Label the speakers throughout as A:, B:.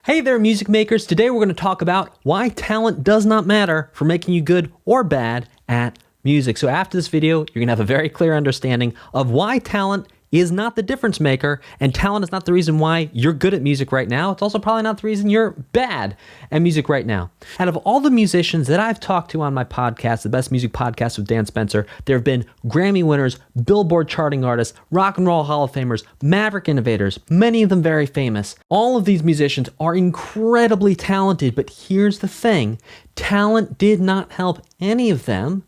A: Hey there, music makers. Today we're going to talk about why talent does not matter for making you good or bad at music. So after this video, you're going to have a very clear understanding of why talent is not the difference maker, and talent is not the reason why you're good at music right now. It's also probably not the reason you're bad at music right now. Out of all the musicians that I've talked to on my podcast, the Best Music Podcast with Dan Spencer, there have been Grammy winners, Billboard charting artists, Rock and Roll Hall of Famers, maverick innovators, many of them very famous. All of these musicians are incredibly talented, but here's the thing. Talent did not help any of them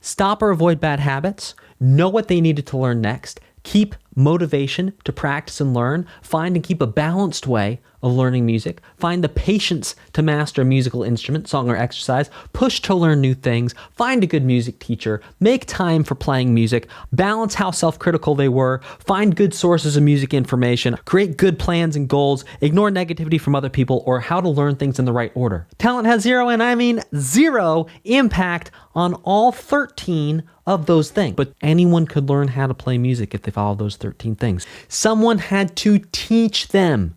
A: stop or avoid bad habits, know what they needed to learn next, keep motivation to practice and learn, find and keep a balanced way of learning music, find the patience to master a musical instrument, song, or exercise, push to learn new things, find a good music teacher, make time for playing music, balance how self-critical they were, find good sources of music information, create good plans and goals, ignore negativity from other people, or how to learn things in the right order. Talent has zero, and I mean zero, impact on all 13 of those things. But anyone could learn how to play music if they follow those 13 things. Someone had to teach them.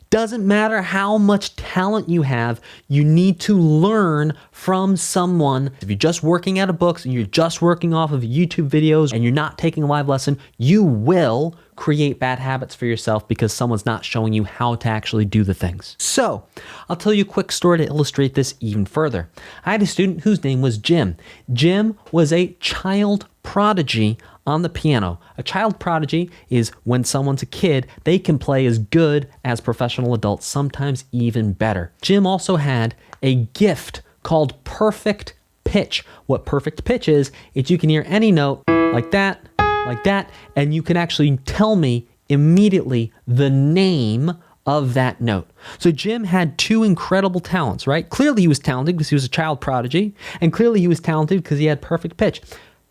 A: Doesn't matter how much talent you have, you need to learn from someone. If you're just working out of books and you're just working off of YouTube videos and you're not taking a live lesson, you will create bad habits for yourself because someone's not showing you how to actually do the things. So, I'll tell you a quick story to illustrate this even further. I had a student whose name was Jim. Jim was a child prodigy on the piano. A child prodigy is when someone's a kid, they can play as good as professional adults, sometimes even better. Jim also had a gift called perfect pitch. What perfect pitch is you can hear any note like that, and you can actually tell me immediately the name of that note. So Jim had two incredible talents, right? Clearly he was talented because he was a child prodigy, and clearly he was talented because he had perfect pitch.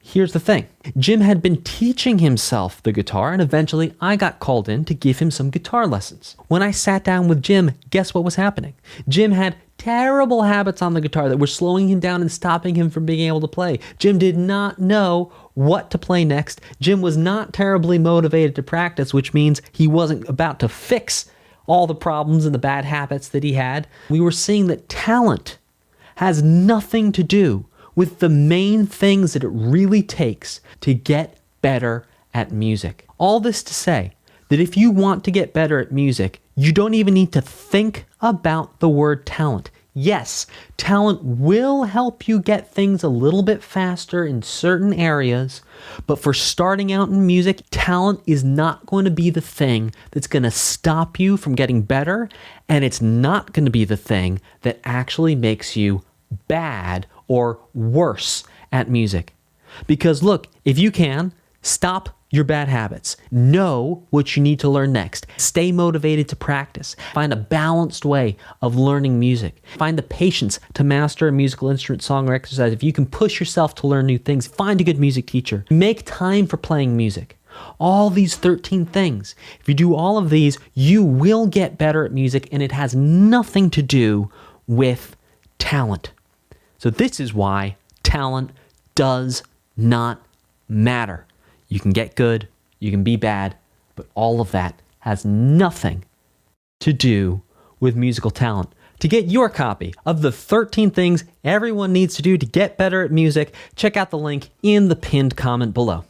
A: Here's the thing. Jim had been teaching himself the guitar, and eventually I got called in to give him some guitar lessons. When I sat down with Jim, guess what was happening? Jim had terrible habits on the guitar that were slowing him down and stopping him from being able to play. Jim did not know what to play next. Jim was not terribly motivated to practice, which means he wasn't about to fix all the problems and the bad habits that he had. We were seeing that talent has nothing to do with the main things that it really takes to get better at music. All this to say that if you want to get better at music, you don't even need to think about the word talent. Yes, talent will help you get things a little bit faster in certain areas, but for starting out in music, talent is not going to be the thing that's going to stop you from getting better, and it's not going to be the thing that actually makes you bad or worse at music. Because look, if you can, stop your bad habits. Know what you need to learn next. Stay motivated to practice. Find a balanced way of learning music. Find the patience to master a musical instrument, song, or exercise. If you can push yourself to learn new things, find a good music teacher. Make time for playing music. All these 13 things. If you do all of these, you will get better at music, and it has nothing to do with talent. So this is why talent does not matter. You can get good, you can be bad, but all of that has nothing to do with musical talent. To get your copy of the 13 things everyone needs to do to get better at music, check out the link in the pinned comment below.